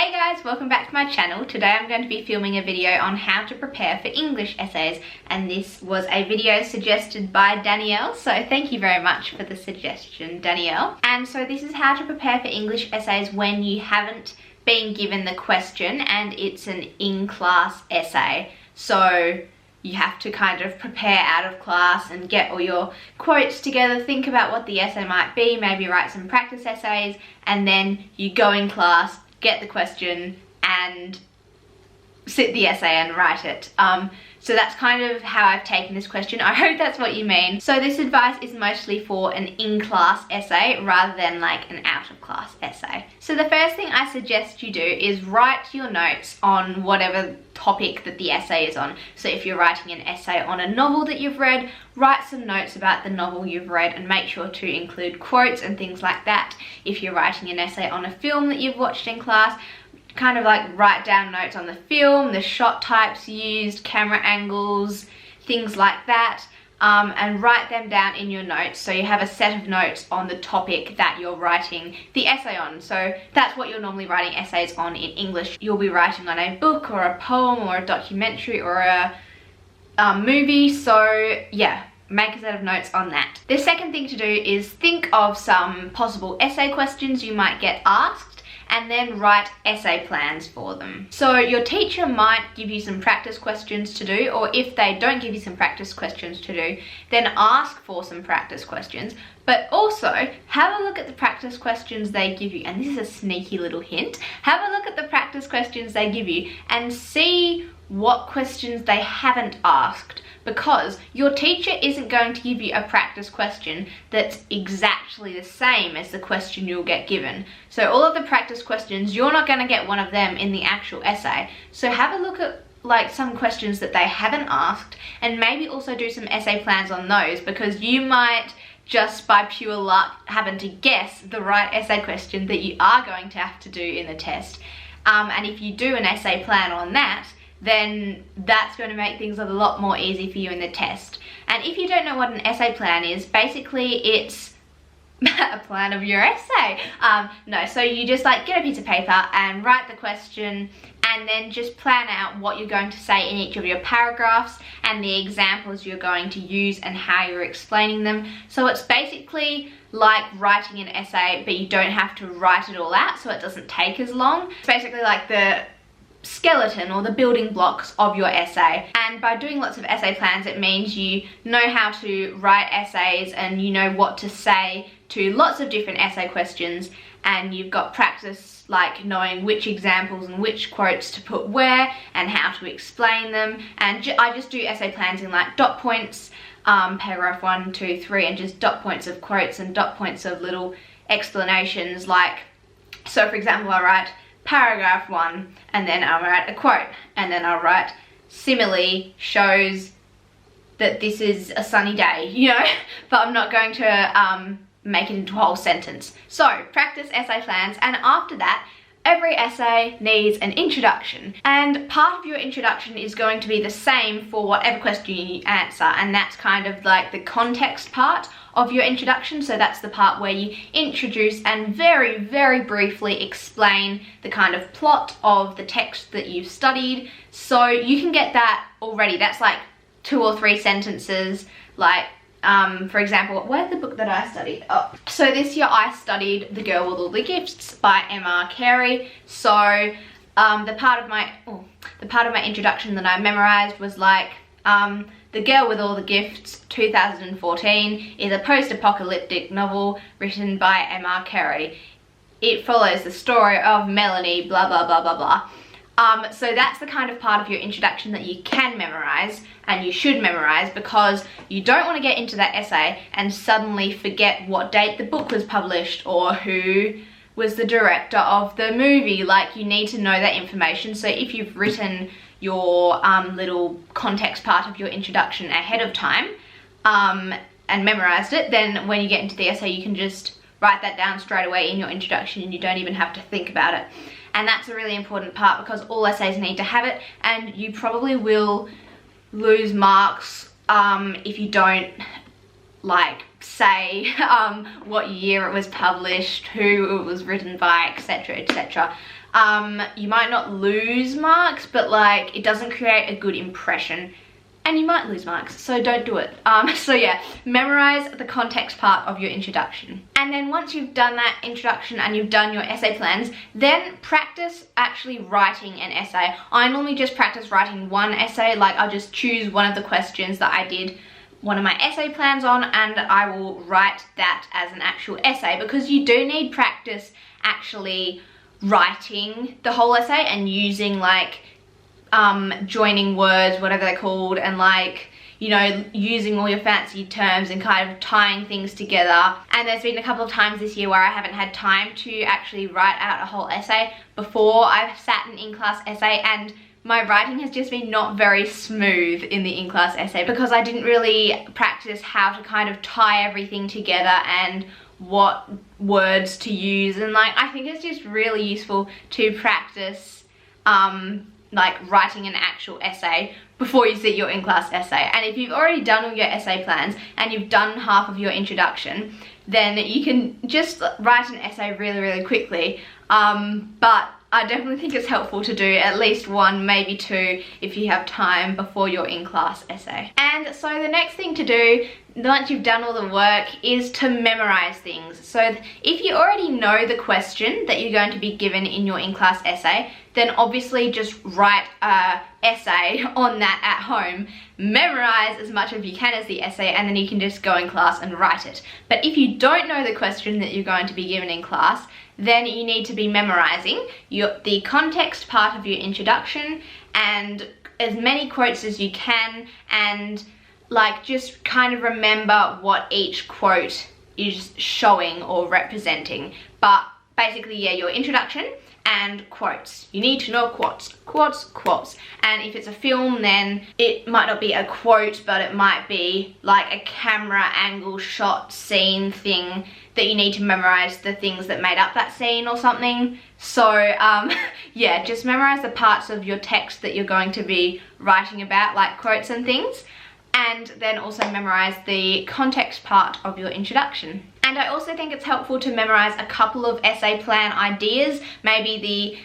Hey guys, welcome back to my channel. Today I'm going to be filming a video on how to prepare for English essays, and this was a video suggested by Danielle, so thank you very much for the suggestion, Danielle. And so this is how to prepare for English essays when you haven't been given the question and it's an in-class essay. So you have to kind of prepare out of class and get all your quotes together, think about what the essay might be, maybe write some practice essays, and then you go in class, get the question and sit the essay and write it. So that's kind of how I've taken this question. I hope that's what you mean. So this advice is mostly for an in-class essay rather than like an out-of-class essay. So the first thing I suggest you do is write your notes on whatever topic that the essay is on. So if you're writing an essay on a novel that you've read, write some notes about the novel you've read and make sure to include quotes and things like that. If you're writing an essay on a film that you've watched in class, kind of like write down notes on the film, the shot types used, camera angles, things like that, and write them down in your notes so you have a set of notes on the topic that you're writing the essay on. So that's what you're normally writing essays on in English. You'll be writing on a book or a poem or a documentary or a movie, so yeah, make a set of notes on that. The second thing to do is think of some possible essay questions you might get asked and then write essay plans for them. So your teacher might give you some practice questions to do, or if they don't give you some practice questions to do, then ask for some practice questions. But also, have a look at the practice questions they give you, and this is a sneaky little hint. Have a look at the practice questions they give you and see what questions they haven't asked, because your teacher isn't going to give you a practice question that's exactly the same as the question you'll get given. So all of the practice questions, you're not going to get one of them in the actual essay. So have a look at like some questions that they haven't asked and maybe also do some essay plans on those, because you might just by pure luck happen to guess the right essay question that you are going to have to do in the test. And if you do an essay plan on that, then that's going to make things a lot more easy for you in the test. And if you don't know what an essay plan is, basically it's a plan of your essay. So you just like get a piece of paper and write the question and then just plan out what you're going to say in each of your paragraphs and the examples you're going to use and how you're explaining them. So it's basically like writing an essay, but you don't have to write it all out, so it doesn't take as long. It's basically like the skeleton or the building blocks of your essay. And by doing lots of essay plans, it means you know how to write essays and you know what to say to lots of different essay questions, and you've got practice like knowing which examples and which quotes to put where and how to explain them. And I just do essay plans in like dot points, paragraph 1, 2, 3, and just dot points of quotes and dot points of little explanations. Like, so for example, I write paragraph 1 and then I'll write a quote and then I'll write simile shows that this is a sunny day, you know, but I'm not going to make it into a whole sentence. So practice essay plans, and after that every essay needs an introduction, and part of your introduction is going to be the same for whatever question you answer, and that's kind of like the context part of your introduction. So that's the part where you introduce and very, very briefly explain the kind of plot of the text that you've studied. So you can get that already. That's like 2 or 3 sentences. Like, for example, where's the book that I studied? Oh, so this year I studied The Girl with All the Gifts by M.R. Carey. So the part of my introduction that I memorized was like, The Girl with All the Gifts 2014 is a post-apocalyptic novel written by M.R. Carey. It follows the story of Melanie, blah, blah, blah, blah, blah. So that's the kind of part of your introduction that you can memorize and you should memorize, because you don't want to get into that essay and suddenly forget what date the book was published or who was the director of the movie. Like, you need to know that information. So if you've written your little context part of your introduction ahead of time and memorized it, then when you get into the essay you can just write that down straight away in your introduction and you don't even have to think about it. And that's a really important part, because all essays need to have it, and you probably will lose marks if you don't like say what year it was published, who it was written by, etc, etc. you might not lose marks, but like it doesn't create a good impression. And you might lose marks, so don't do it. So yeah, memorize the context part of your introduction. And then once you've done that introduction and you've done your essay plans, then practice actually writing an essay. I normally just practice writing one essay, like I'll just choose one of the questions that I did one of my essay plans on, and I will write that as an actual essay, because you do need practice actually writing the whole essay and using like joining words, whatever they're called, and like, you know, using all your fancy terms and kind of tying things together. And there's been a couple of times this year where I haven't had time to actually write out a whole essay before I've sat an in-class essay, and my writing has just been not very smooth in the in-class essay because I didn't really practice how to kind of tie everything together and what words to use. And like, I think it's just really useful to practice like writing an actual essay before you sit your in-class essay. And if you've already done all your essay plans and you've done half of your introduction, then you can just write an essay really, really quickly. But I definitely think it's helpful to do at least one, maybe two, if you have time before your in-class essay. And so the next thing to do, once you've done all the work, is to memorize things. So if you already know the question that you're going to be given in your in-class essay, then obviously just write an essay on that at home. Memorize as much as you can as the essay, and then you can just go in class and write it. But if you don't know the question that you're going to be given in class, then you need to be memorizing the context part of your introduction and as many quotes as you can, and like just kind of remember what each quote is showing or representing. But basically, yeah, your introduction and quotes. You need to know quotes, quotes, quotes. And if it's a film, then it might not be a quote, but it might be like a camera angle shot scene thing that you need to memorize the things that made up that scene or something. So yeah, just memorize the parts of your text that you're going to be writing about, like quotes and things. And then also memorize the context part of your introduction. And I also think it's helpful to memorize a couple of essay plan ideas, maybe the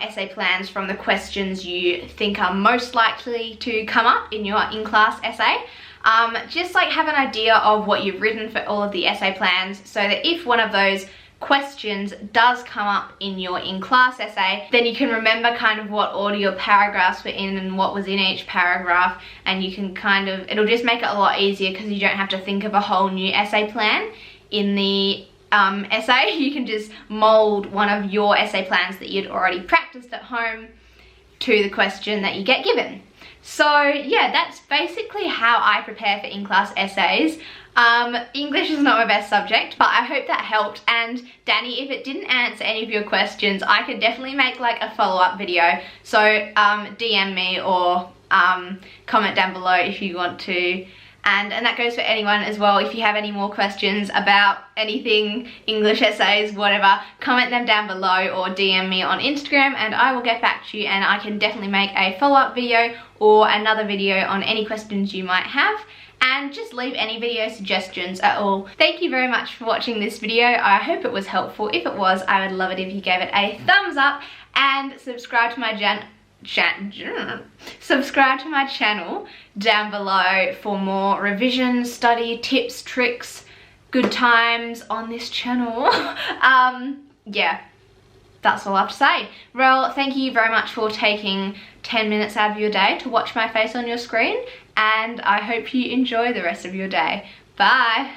essay plans from the questions you think are most likely to come up in your in-class essay. Just like have an idea of what you've written for all of the essay plans, so that if one of those questions does come up in your in-class essay, then you can remember kind of what order your paragraphs were in and what was in each paragraph, and you can kind of, it'll just make it a lot easier because you don't have to think of a whole new essay plan in the essay. You can just mold one of your essay plans that you'd already practiced at home to the question that you get given. So yeah, that's basically how I prepare for in-class essays. English is not my best subject, but I hope that helped. And Dani, if it didn't answer any of your questions, I could definitely make like a follow-up video. So DM me or comment down below if you want to. And that goes for anyone as well. If you have any more questions about anything, English essays, whatever, comment them down below or DM me on Instagram and I will get back to you, and I can definitely make a follow-up video or another video on any questions you might have. And just leave any video suggestions at all. Thank you very much for watching this video. I hope it was helpful. If it was, I would love it if you gave it a thumbs up and subscribe to my channel down below for more revision, study, tips, tricks, good times on this channel. Yeah, that's all I have to say. Well, thank you very much for taking 10 minutes out of your day to watch my face on your screen, and I hope you enjoy the rest of your day. Bye!